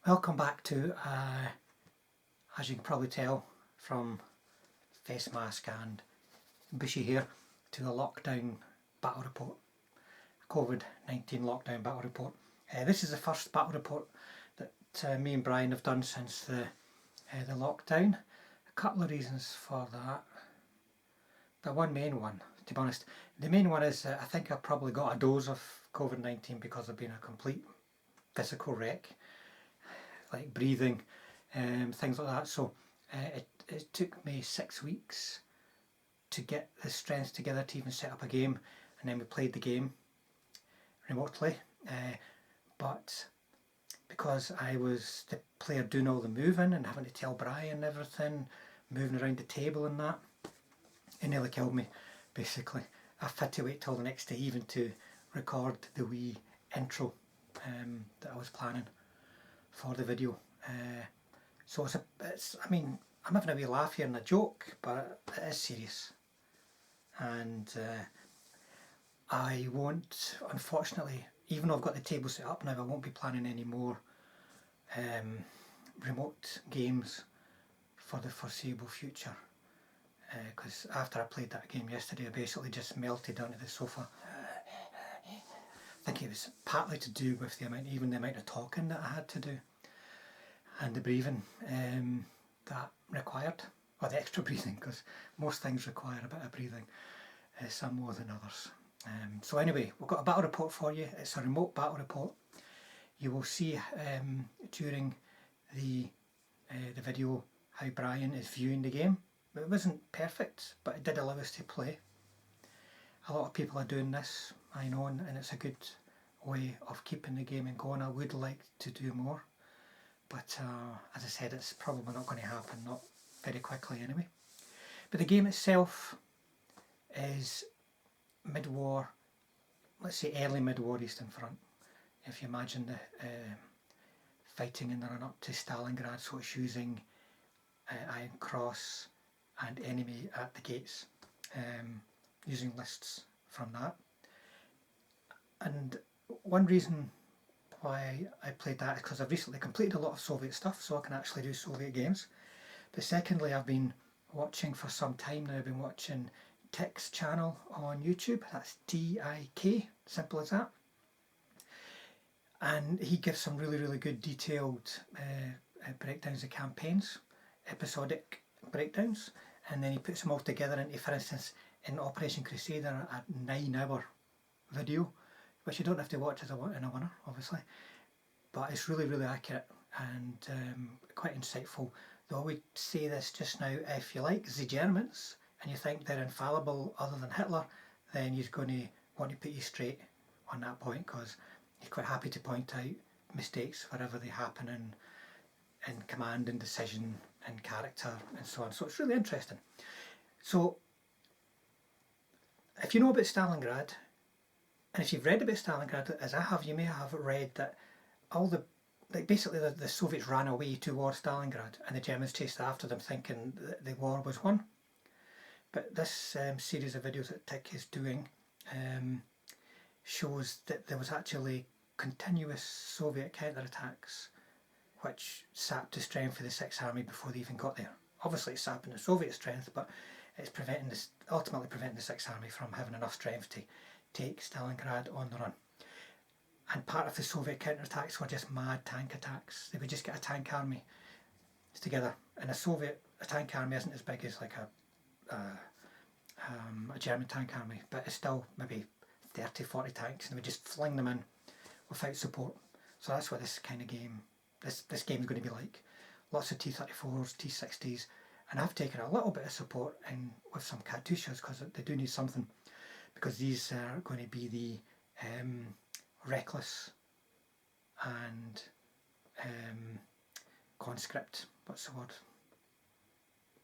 Welcome back to, as you can probably tell from face mask and bushy hair, to a lockdown battle report, COVID-19 lockdown battle report. This is the first battle report that me and Brian have done since the lockdown. A couple of reasons for that. The one main one, to be honest, the main one is I think I've probably got a dose of COVID-19 because I've been a complete physical wreck, like breathing, things like that. So it took me 6 weeks to get the strength together to even set up a game, and then we played the game remotely. But because I was the player doing all the moving and having to tell Brian everything, moving around the table and that, it nearly killed me, basically. I've had to wait till the next day even to record the wee intro that I was planning for the video. So I mean, I'm having a wee laugh here and a joke, but it is serious. And I won't, unfortunately, even though I've got the table set up now, I won't be planning any more remote games for the foreseeable future. Because after I played that game yesterday, I basically just melted onto the sofa. I think it was partly to do with the amount of talking that I had to do, and the breathing that required, or the extra breathing, because most things require a bit of breathing, some more than others. So anyway, we've got a battle report for you. It's a remote battle report. You will see during the video how Brian is viewing the game. It wasn't perfect, but it did allow us to play. A lot of people are doing this, I know, and it's a good way of keeping the game going. I would like to do more, but as I said, it's probably not going to happen, not very quickly anyway. But the game itself is mid-war, let's say early mid-war Eastern Front. If you imagine the fighting in the run-up to Stalingrad, so it's using Iron Cross and enemy at the gates, using lists from that. And one reason why I played that is because I've recently completed a lot of Soviet stuff, so I can actually do Soviet games. But secondly, I've been watching for some time now, I've been watching Tik's channel on YouTube. That's Tik, simple as that. And he gives some really, really good detailed breakdowns of campaigns, episodic breakdowns, and then he puts them all together into, for instance, in Operation Crusader, a 9-hour video, which you don't have to watch in a winner, obviously, but it's really, really accurate and quite insightful. Though I would say this just now, if you like the Germans and you think they're infallible other than Hitler, then he's going to want to put you straight on that point, because he's quite happy to point out mistakes wherever they happen in command and decision and character and so on. So it's really interesting. So if you know about Stalingrad, and if you've read about Stalingrad, as I have, you may have read that basically the Soviets ran away towards Stalingrad and the Germans chased after them thinking that the war was won. But this series of videos that Tik is doing shows that there was actually continuous Soviet counterattacks which sapped the strength of the Sixth Army before they even got there. Obviously it's sapping the Soviet strength, but it's ultimately preventing the Sixth Army from having enough strength to take Stalingrad on the run. And part of the Soviet counterattacks were just mad tank attacks. They would just get a tank army together, and a tank army isn't as big as like a German tank army, but it's still maybe 30-40 tanks, and they would just fling them in without support. So that's what this kind of game, this game is going to be like. Lots of T-34s, T-60s, and I've taken a little bit of support in with some Katyushas because they do need something, because these are going to be the reckless and conscript, what's the word?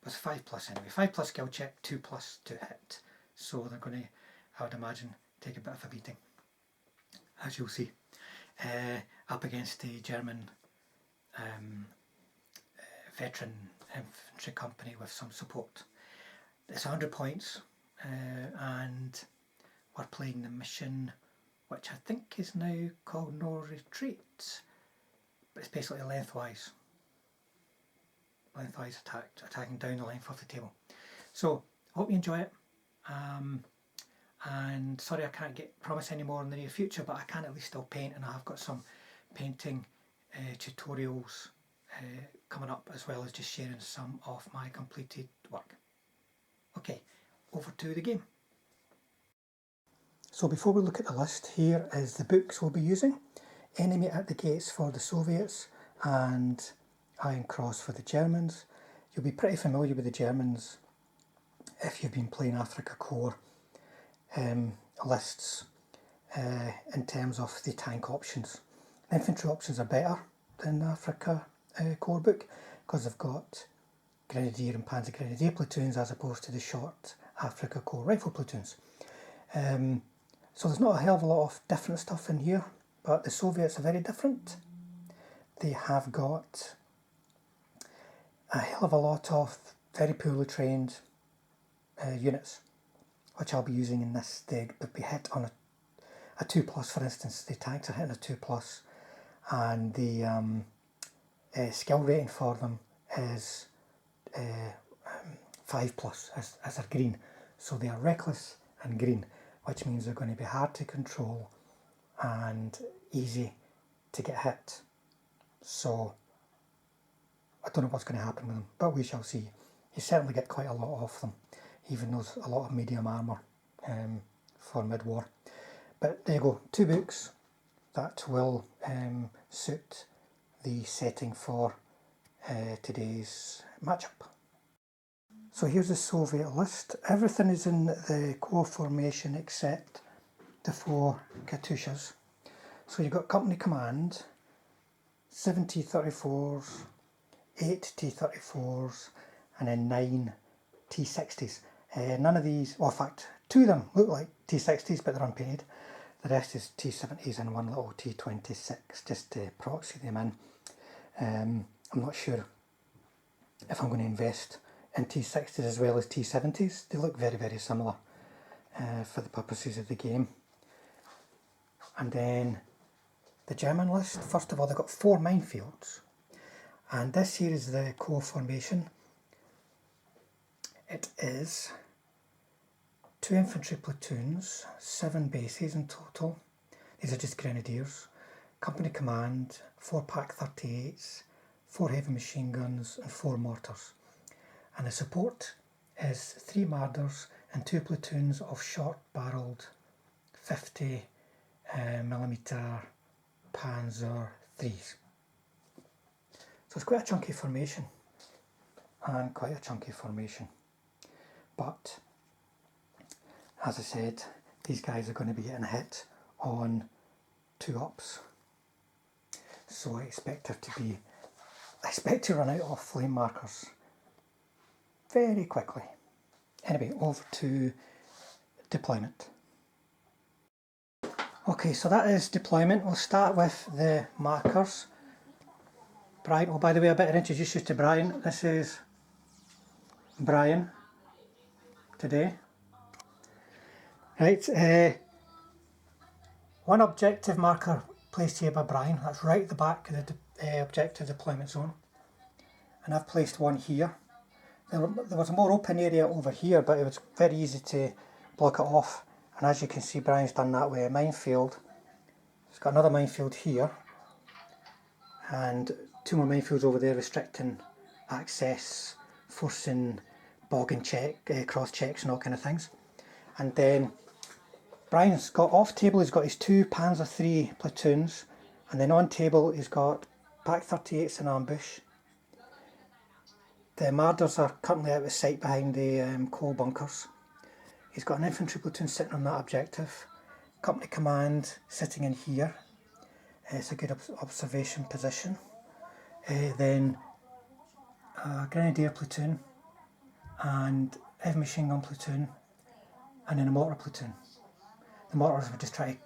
It's 5+ anyway. 5+ skill check, 2+ to hit. So they're going to, I would imagine, take a bit of a beating, as you'll see, up against the German veteran infantry company with some support. It's 100 points, and we're playing the mission, which I think is now called No Retreat. but it's basically lengthwise attacking down the length of the table. So I hope you enjoy it, and sorry I can't promise any more in the near future, but I can at least still paint, and I have got some painting tutorials coming up, as well as just sharing some of my completed work. Okay, over to the game. So before we look at the list, here is the books we'll be using. Enemy at the Gates for the Soviets and Iron Cross for the Germans. You'll be pretty familiar with the Germans if you've been playing Afrika Korps lists in terms of the tank options. Infantry options are better than the Afrika Korps book because they've got Grenadier and Panzer Grenadier platoons as opposed to the short Afrika Korps rifle platoons. So there's not a hell of a lot of different stuff in here, but the Soviets are very different. They have got a hell of a lot of very poorly trained units, which I'll be using in this. They would be hit on a 2+, for instance. The tanks are hitting a 2+, and the skill rating for them is 5+, as they're green. So they are reckless and green, which means they're going to be hard to control and easy to get hit. So I don't know what's going to happen with them, but we shall see. You certainly get quite a lot of them, even though there's a lot of medium armour for mid-war. But there you go, 2 books that will suit the setting for today's matchup. So here's the Soviet list. Everything is in the core formation except the 4 Katyushas. So you've got company command, 7 T-34s, 8 T-34s, and then 9 T-60s. None of these, well in fact 2 of them look like T-60s but they're unpainted. The rest is T-70s and 1 little T-26, just to proxy them in. I'm not sure if I'm going to invest in T-60s as well as T-70s. They look very, very similar for the purposes of the game. And then the German list, first of all, they've got 4 minefields. And this here is the core formation. It is 2 infantry platoons, 7 bases in total. These are just Grenadiers. Company command, 4 Pak-38s, 4 heavy machine guns and 4 mortars. And the support is 3 Marders and 2 platoons of short-barrelled 50mm Panzer IIIs. So it's quite a chunky formation, but as I said, these guys are going to be getting hit on 2 ups, so I expect to run out of flame markers very quickly. Anyway, over to deployment. Okay, so that is deployment. We'll start with the markers. Brian, oh by the way, I better introduce you to Brian. This is Brian today. Right, one objective marker placed here by Brian. That's right at the back of the objective deployment zone. And I've placed one here. There was a more open area over here, but it was very easy to block it off. And as you can see, Brian's done that with a minefield. He's got another minefield here, and 2 more minefields over there restricting access, forcing bog and cross checks and all kind of things. And then Brian's got off table, he's got his 2 Panzer III platoons, and then on table he's got Pak-38s in ambush. The Marders are currently out of sight behind the coal bunkers. He's got an infantry platoon sitting on that objective. Company command sitting in here. It's a good observation position. Then a Grenadier platoon and heavy machine gun platoon, and then a mortar platoon. The mortars would just try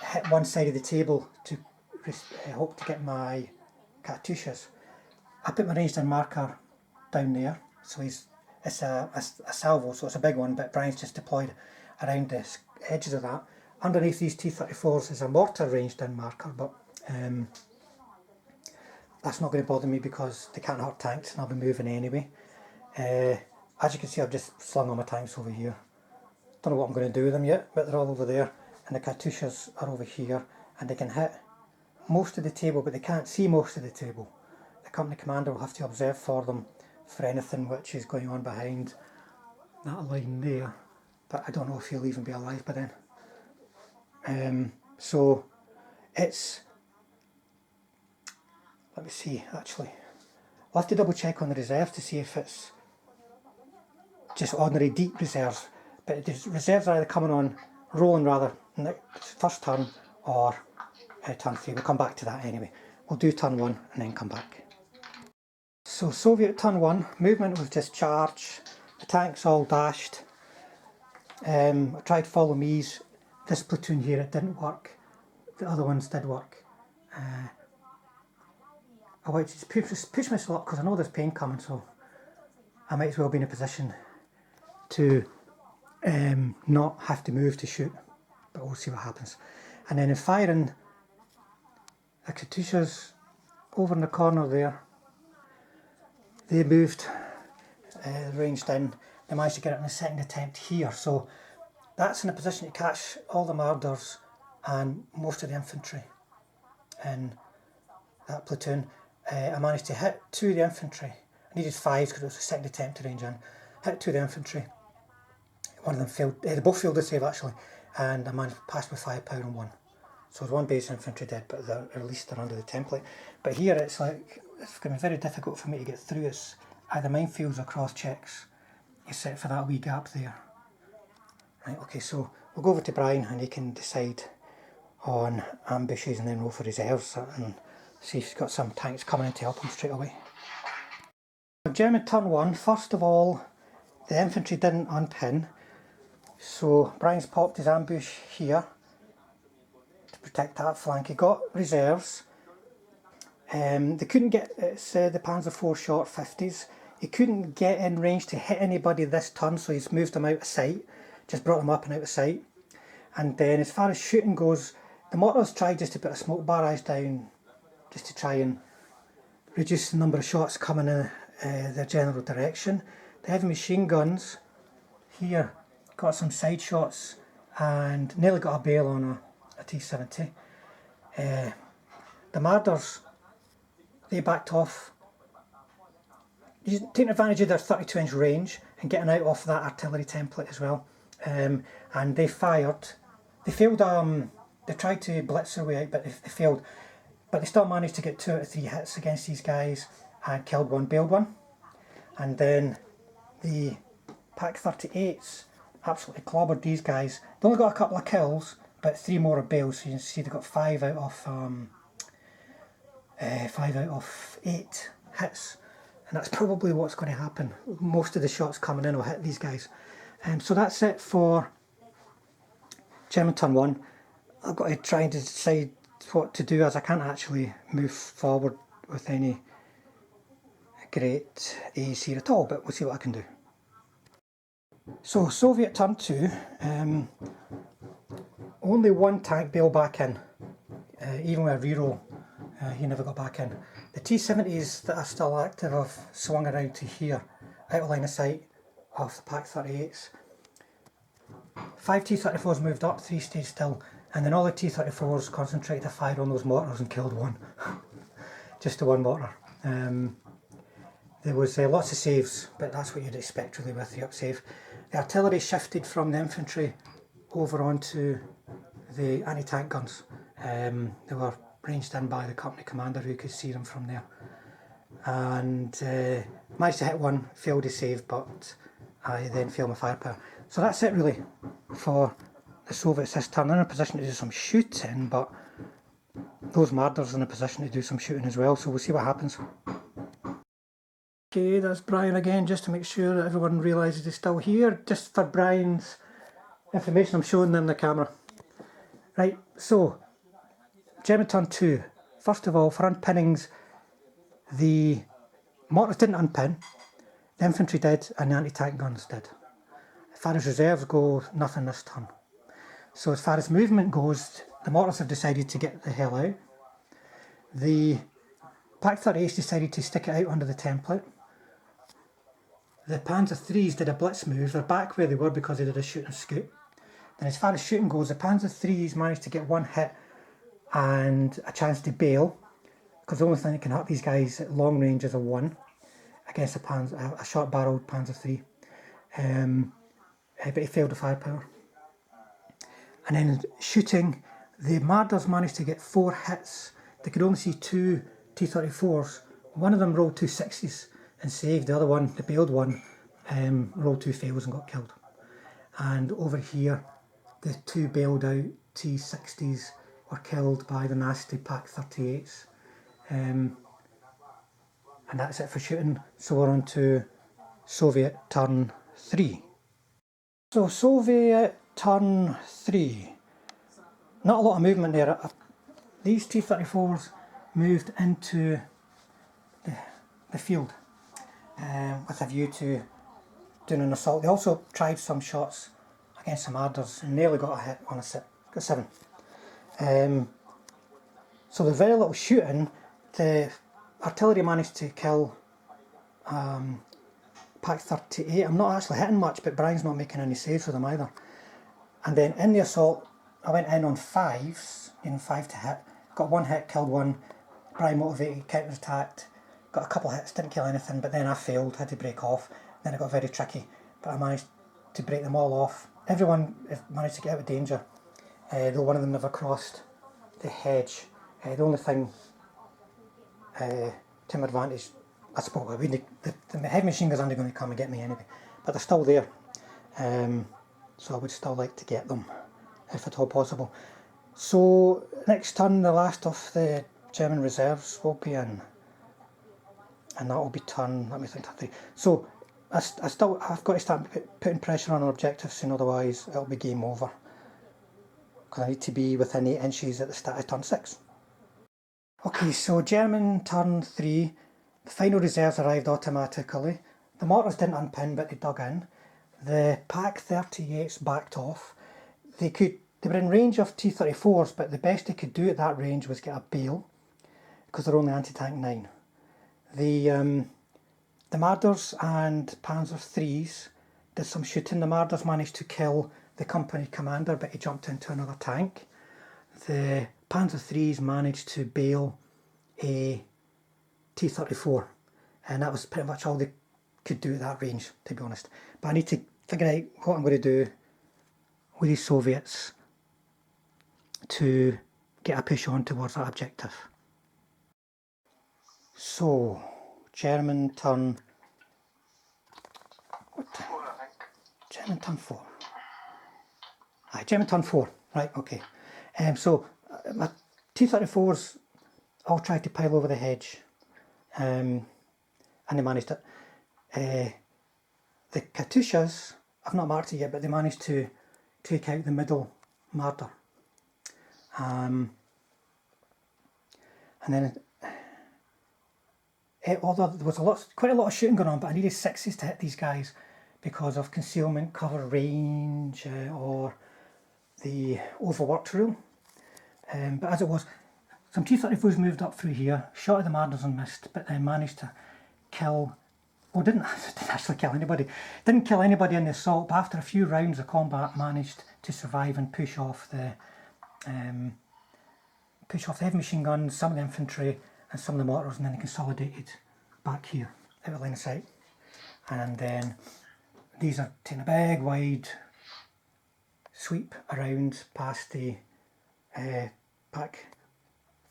to hit one side of the table to hope to get my Katyushas. I put my ranged in marker down there, so it's a salvo, so it's a big one, but Brian's just deployed around the edges of that. Underneath these T-34s is a mortar ranged in marker, but that's not going to bother me because they can't hurt tanks and I'll be moving anyway. As you can see, I've just slung all my tanks over here. Don't know what I'm going to do with them yet, but they're all over there, and the Katyushas are over here, and they can hit most of the table, but they can't see most of the table. The company commander will have to observe for them for anything which is going on behind that line there, but I don't know if he'll even be alive by then. So it's, let me see actually, I'll have to double check on the reserves to see if it's just ordinary deep reserves, but the reserves are either coming on, rolling rather, first turn or turn 3. We'll come back to that anyway. We'll do turn 1 and then come back. So Soviet turn 1, movement was just charge, the tanks all dashed. I tried to follow me's, this platoon here it didn't work, the other ones did work. I want to just push myself up because I know there's pain coming, so I might as well be in a position to not have to move to shoot, but we'll see what happens. And then in firing, the Katyushas over in the corner there, they moved, ranged in, they managed to get it in the second attempt here, so that's in a position to catch all the Marders and most of the infantry in that platoon. I managed to hit 2 of the infantry. I needed 5 because it was the second attempt to range in. Hit 2 of the infantry. One of them failed, they both failed to save actually, and I managed to pass with firepower on one. So there's one base infantry dead, but at least they're under the template. But here it's like, it's going to be very difficult for me to get through. It's either minefields or cross checks, except for that wee gap there. Right, okay, so we'll go over to Brian and he can decide on ambushes and then roll for reserves and see if he's got some tanks coming in to help him straight away. German turn 1, first of all, the infantry didn't unpin, so Brian's popped his ambush here to protect that flank. He got reserves. They couldn't get, it's the Panzer IV short 50s. He couldn't get in range to hit anybody this turn, so he's moved them out of sight, just brought them up and out of sight. And then as far as shooting goes, the mortars tried just to put a smoke barrage down, just to try and reduce the number of shots coming in their general direction. The heavy machine guns here got some side shots and nearly got a bail on a T-70. The Marders, they backed off, taking advantage of their 32-inch range and getting out of that artillery template as well. And they fired. They failed. They tried to blitz their way out, but they failed. But they still managed to get 2 out of 3 hits against these guys and killed one, bailed one. And then the Pak 38s absolutely clobbered these guys. They only got a couple of kills, but 3 more are bails. So you can see they got 5 out of 8 hits. And that's probably what's going to happen. Most of the shots coming in will hit these guys. So that's it for German turn 1. I've got to try and decide what to do, as I can't actually move forward with any great ease here at all, but we'll see what I can do. So Soviet turn 2, only 1 tank bailed back in, even with a reroll, he never got back in. The T-70s that are still active have swung around to here, out of line of sight of the Pak 38s. 5 T-34s moved up, 3 stayed still, and then all the T-34s concentrated to fire on those mortars and killed 1. Just the 1 mortar. There was lots of saves, but that's what you'd expect really with the upsave. The artillery shifted from the infantry over onto the anti-tank guns. They were ranged in by the company commander who could see them from there. And managed to hit 1, failed to save, but I then failed my firepower. So that's it really for the Soviets this turn. They're in a position to do some shooting, but those Marders are in a position to do some shooting as well, so we'll see what happens. Okay, that's Brian again, just to make sure that everyone realises he's still here. Just for Brian's information, I'm showing them the camera. Right, so, German turn 2. First of all, for unpinnings, the mortars didn't unpin, the infantry did, and the anti-tank guns did. As far as reserves go, nothing this turn. So as far as movement goes, the mortars have decided to get the hell out. The Pack 38s decided to stick it out under the template. The Panzer IIIs did a blitz move. They're back where they were because they did a shoot and scoot. Then as far as shooting goes, the Panzer IIIs managed to get one hit and a chance to bail, because the only thing that can hurt these guys at long range is a 1 against a short-barreled Panzer III. But he failed the firepower. And then shooting, the Marders managed to get 4 hits. They could only see 2 T-34s. One of them rolled 2 6s and saved. The other one, the bailed one, rolled 2 fails and got killed. And over here, the 2 bailed out T-60s were killed by the nasty Pack 38s. And that's it for shooting. So we're on to Soviet turn 3. So Soviet turn 3. Not a lot of movement there. These T-34s moved into the field with a view to doing an assault. They also tried some shots against some Marders and nearly got a hit on got 7. So there's very little shooting. The artillery managed to kill Pack 38. I'm not actually hitting much, but Brian's not making any saves with them either. And then in the assault, I went in on 5s, 5 to hit. Got 1 hit, killed 1. Brian motivated, counter-attacked. Got a couple of hits, didn't kill anything, but then I failed, had to break off. Then it got very tricky, but I managed to break them all off. Everyone managed to get out of danger, though one of them never crossed the hedge. The only thing to my advantage, I suppose, the heavy machine guns aren't going to come and get me anyway, but they're still there, so I would still like to get them, if at all possible. So next turn, the last of the German reserves will be in, and that will be turn, let me think, 3. So I've got to start putting pressure on our objectives soon, otherwise it'll be game over, because I need to be within 8 inches at the start of turn 6. Okay, so German turn 3, the final reserves arrived automatically. The mortars didn't unpin, but they dug in. The Pack 38s backed off. They were in range of T-34s, but the best they could do at that range was get a bail, because they're only anti-tank 9. The Marders and Panzer IIIs did some shooting. The Marders managed to kill the company commander, but he jumped into another tank. The Panzer IIIs managed to bail a T-34, and that was pretty much all they could do at that range, to be honest. But I need to figure out what I'm going to do with these Soviets to get a push on towards that objective. So, German turn... German turn 4. German turn 4, right, okay. So, my T-34s all tried to pile over the hedge, and they managed it. The Katyushas, I've not marked it yet, but they managed to take out the middle Marder. And then, although there was quite a lot of shooting going on, but I needed 6s to hit these guys because of concealment, cover range, or the overworked rule. But as it was, some T-34s moved up through here, shot at the Marders and missed, but then managed to kill, well, didn't actually kill anybody. Didn't kill anybody in the assault, but after a few rounds of combat managed to survive and push off the heavy machine guns, some of the infantry and some of the mortars, and then they consolidated back here, out of line of sight. And then these are taking a big wide sweep around past the Pack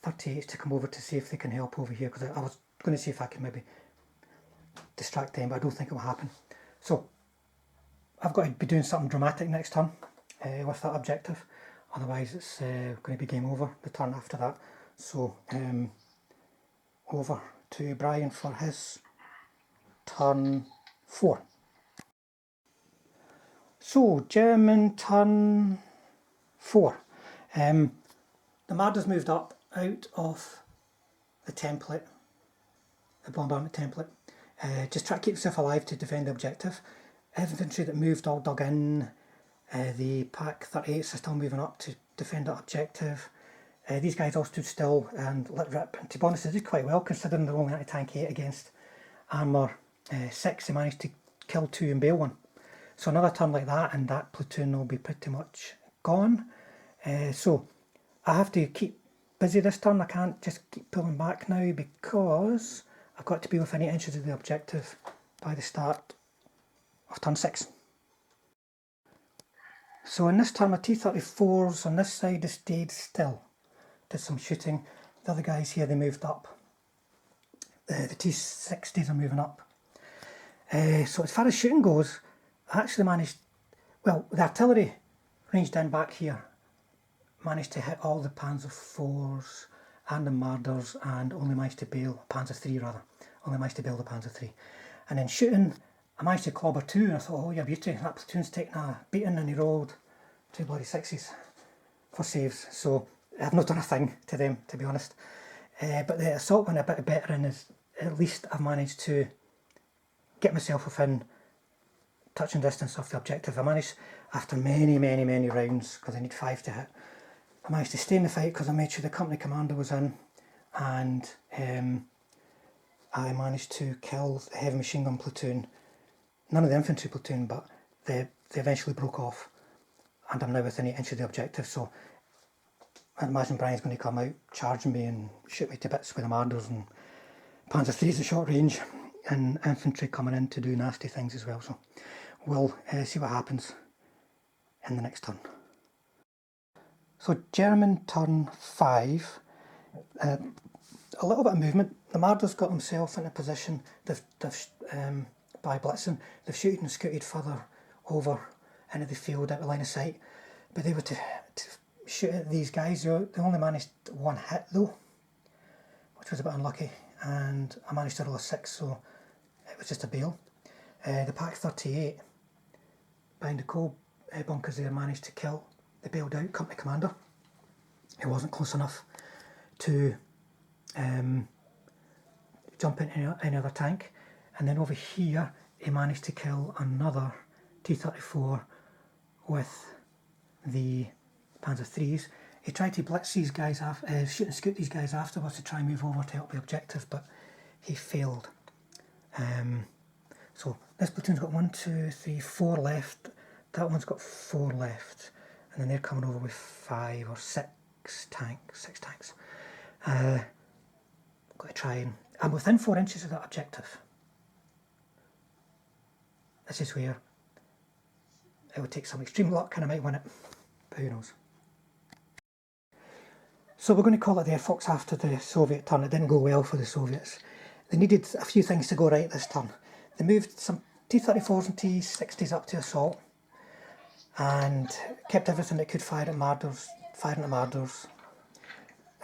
38s to come over to see if they can help over here, because I was going to see if I can maybe distract them, but I don't think it will happen. So I've got to be doing something dramatic next turn with that objective, otherwise it's going to be game over the turn after that. So over to Brian for his turn 4. So German turn 4. The Marders moved up out of the template, the bombardment template, just try to keep yourself alive to defend the objective. Infantry that moved all dug in. The Pack 38s are still moving up to defend that objective. These guys all stood still and let rip, and to be honest they did quite well considering they're only anti-tank 8 against armour 6. They managed to kill 2 and bail 1. So another turn like that and that platoon will be pretty much gone. So I have to keep busy this turn. I can't just keep pulling back now because I've got to be within 8 inches of the objective by the start of turn 6. So in this turn my T-34s on this side have stayed still. Did some shooting. The other guys here, they moved up. The T-60s are moving up. So as far as shooting goes, I actually managed, well, the artillery ranged in back here, managed to hit all the Panzer IVs and the Marders and only managed to bail, Panzer III rather, only managed to bail the Panzer III. And then shooting, I managed to clobber 2 and I thought, oh yeah, beauty, that platoon's taking a beating and he rolled 2 bloody 6s for saves. So I've not done a thing to them, to be honest. But the assault went a bit better and is, at least I've managed to get myself within touching distance of the objective. I managed, after many rounds, because I need 5 to hit, I managed to stay in the fight because I made sure the company commander was in, and I managed to kill the heavy machine gun platoon, none of the infantry platoon, but they eventually broke off, and I'm now within 8 inches of the objective. So I imagine Brian's going to come out charging me and shoot me to bits with the Marders and Panzer III's at short range, and infantry coming in to do nasty things as well. So we'll see what happens in the next turn. So German turn 5, a little bit of movement. The Marders got themselves in a position, by blitzing, they've shooted and scooted further over into the field out of line of sight, but they were to shoot at these guys. They only managed 1 hit though, which was a bit unlucky, and I managed to roll a 6, so it was just a bail. The Pak 38 behind the coal bunkers there managed to kill the bailed out company commander. It wasn't close enough to jump into any other tank, and then over here he managed to kill another T-34 with the Panzer IIIs. He tried to blitz these guys, shoot and scoot these guys afterwards to try and move over to help the objective, but he failed. So this platoon's got 1, 2, 3, 4 left. That one's got 4 left, and then they're coming over with 5 or 6 tanks. Got to try and I'm within 4 inches of that objective. This is where it would take some extreme luck and I might win it, but who knows. So we're going to call it the Air Fox after the Soviet turn. It didn't go well for the Soviets. They needed a few things to go right this turn. They moved some T-34s and T-60s up to assault and kept everything that could fire at Marders, firing at Marders.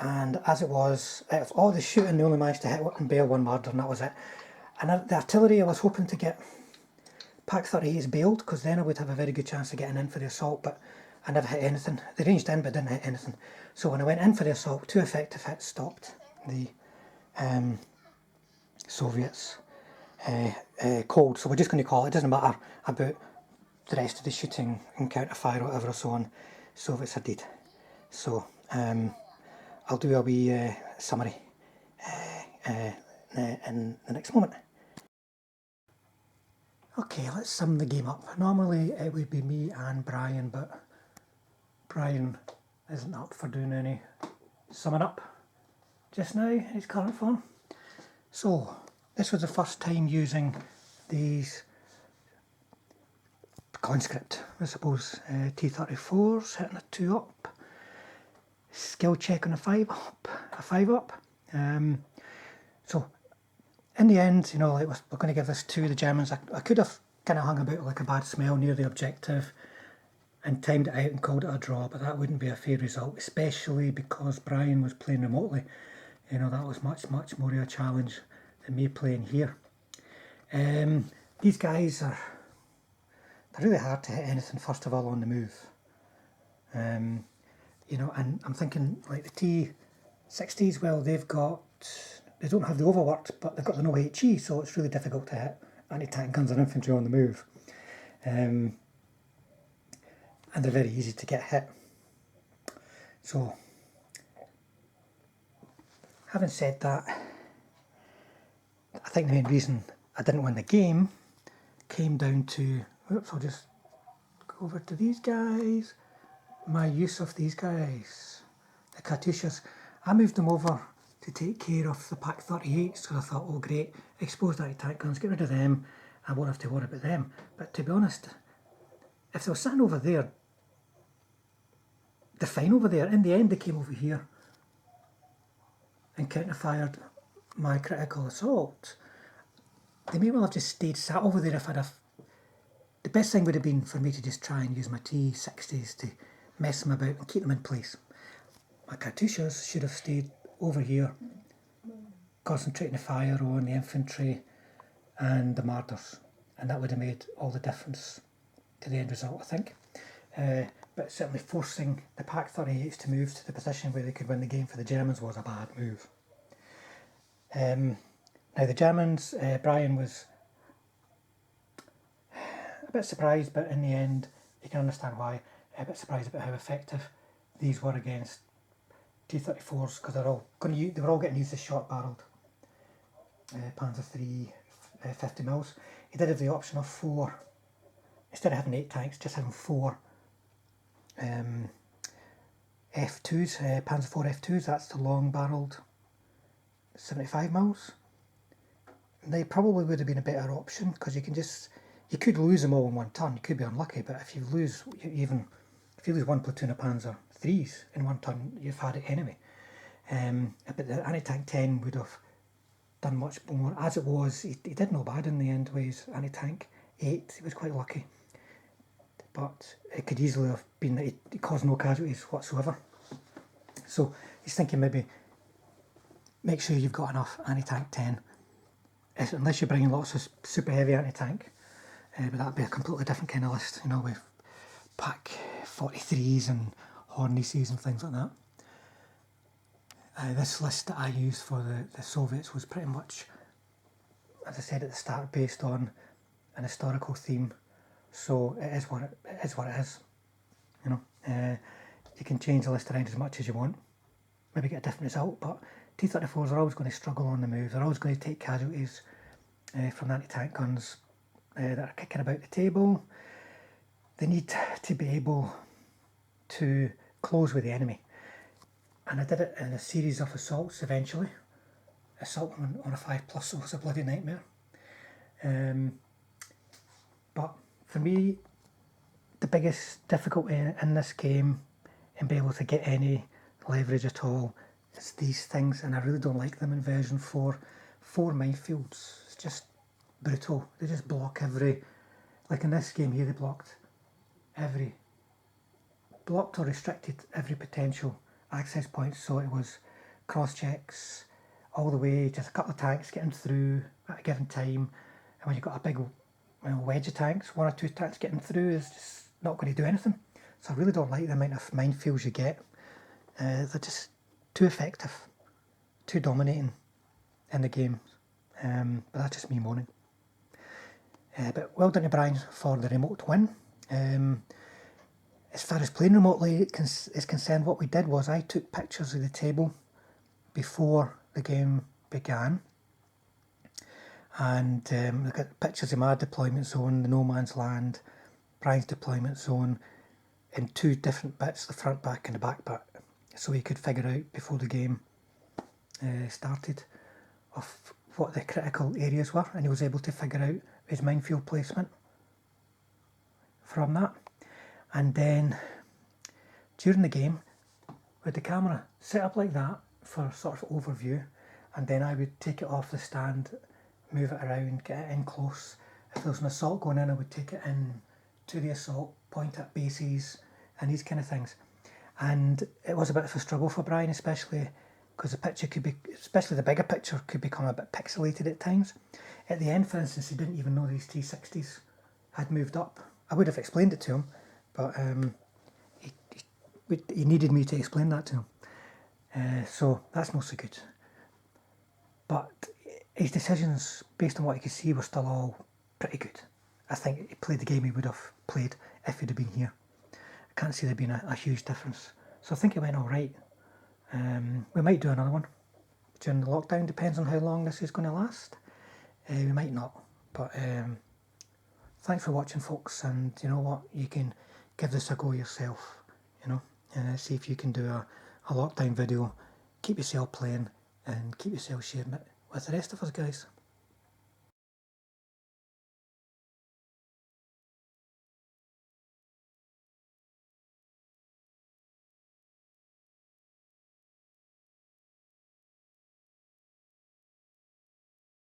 And as it was, out of all the shooting, they only managed to hit and bail 1 Marder, and that was it. And the artillery, I was hoping to get Pak 38s bailed, because then I would have a very good chance of getting in for the assault, but I never hit anything. They ranged in but didn't hit anything. So when I went in for the assault, 2 effective hits stopped the Soviets cold. So we're just going to call it, doesn't matter about the rest of the shooting and counter fire or whatever, so on. Soviets are dead. So I'll do a wee summary in the next moment. Okay, let's sum the game up. Normally it would be me and Brian, but Brian isn't up for doing any summing up just now in his current form. So this was the first time using these conscript, I suppose, T-34s, hitting a 2 up, skill check on a 5 up. So in the end, you know, like we're going to give this to the Germans. I could have kind of hung about like a bad smell near the objective and timed it out and called it a draw, but that wouldn't be a fair result, especially because Brian was playing remotely. You know, that was much more of a challenge than me playing here. These guys they're really hard to hit anything, first of all, on the move. You know, and I'm thinking like the T-60s, well, they don't have the overworked, but they've got the no HE, so it's really difficult to hit anti-tank guns and infantry on the move. And they're very easy to get hit. So having said that, I think the main reason I didn't win the game came down to, oops, I'll just go over to these guys, my use of these guys, the Katyushas. I moved them over to take care of the Pak 38s because I thought, oh great, exposed anti-tank guns, get rid of them, I won't have to worry about them. But to be honest, if they were sitting over there, they're fine over there. In the end, they came over here and counter-fired my critical assault. They may well have just stayed sat over there if I'd have... The best thing would have been for me to just try and use my T60s to mess them about and keep them in place. My Katyushas should have stayed over here, concentrating the fire on the infantry and the martyrs, and that would have made all the difference to the end result, I think. But certainly forcing the Pak 38s to move to the position where they could win the game for the Germans was a bad move. Now the Germans, Brian was a bit surprised, but in the end you can understand why. A bit surprised about how effective these were against T-34s, because they were all getting used to short-barreled Panzer III 50mm. He did have the option of 4, instead of having 8 tanks, just having 4 F2s, Panzer IV F2s. That's the long-barreled 75mm. They probably would have been a better option, because you could lose them all in one turn. You could be unlucky, but if you lose one platoon of Panzer IIIs in one turn, you've had it anyway. But the anti-tank 10 would have done much more. As it was, he did no bad in the end with his anti-tank 8. He was quite lucky, but it could easily have been that he caused no casualties whatsoever. So he's thinking maybe make sure you've got enough anti-tank 10, unless you're bringing lots of super heavy anti-tank, but that'd be a completely different kind of list, you know, with Pak 43s and Hornices and things like that. This list that I used for the Soviets was pretty much, as I said at the start, based on an historical theme. So it is what it is. You know, you can change the list around as much as you want, maybe get a different result, but T-34s are always going to struggle on the move. They're always going to take casualties from anti-tank guns that are kicking about the table. They need to be able to close with the enemy. And I did it in a series of assaults eventually. Assault on a 5+ was a bloody nightmare. But for me, the biggest difficulty in this game, in being able to get any leverage at all, is these things, and I really don't like them in version 4. 4 minefields, it's just brutal. They just block like in this game here, they blocked or restricted every potential access point. So it was cross checks all the way, just a couple of tanks getting through at a given time, and when you've got a big wedge of tanks, 1 or 2 tanks getting through is just not going to do anything. So I really don't like the amount of minefields you get. They're just too effective, too dominating in the game. But that's just me moaning. But well done to Brian for the remote win. As far as playing remotely is concerned, what we did was I took pictures of the table before the game began, and we got pictures of my deployment zone, the no man's land, Brian's deployment zone, in 2 different bits, the front, back and the back bit, so he could figure out before the game started of what the critical areas were, and he was able to figure out his minefield placement from that. And then during the game, with the camera set up like that for sort of overview, and then I would take it off the stand, move it around, get it in close. If there was an assault going in, I would take it in to the assault, point at bases and these kind of things. And it was a bit of a struggle for Brian, especially because the picture could be, especially the bigger picture, could become a bit pixelated at times. At the end, for instance, he didn't even know these T60s had moved up. I would have explained it to him, but he needed me to explain that to him. So that's mostly good. But his decisions, based on what he could see, were still all pretty good. I think he played the game he would have played if he'd have been here. I can't see there being a huge difference. So I think it went all right. We might do another one, during the lockdown. Depends on how long this is going to last. We might not, but thanks for watching, folks, and you know what, you can give this a go yourself, you know, and see if you can do a lockdown video. Keep yourself playing and keep yourself sharing it with the rest of us, guys.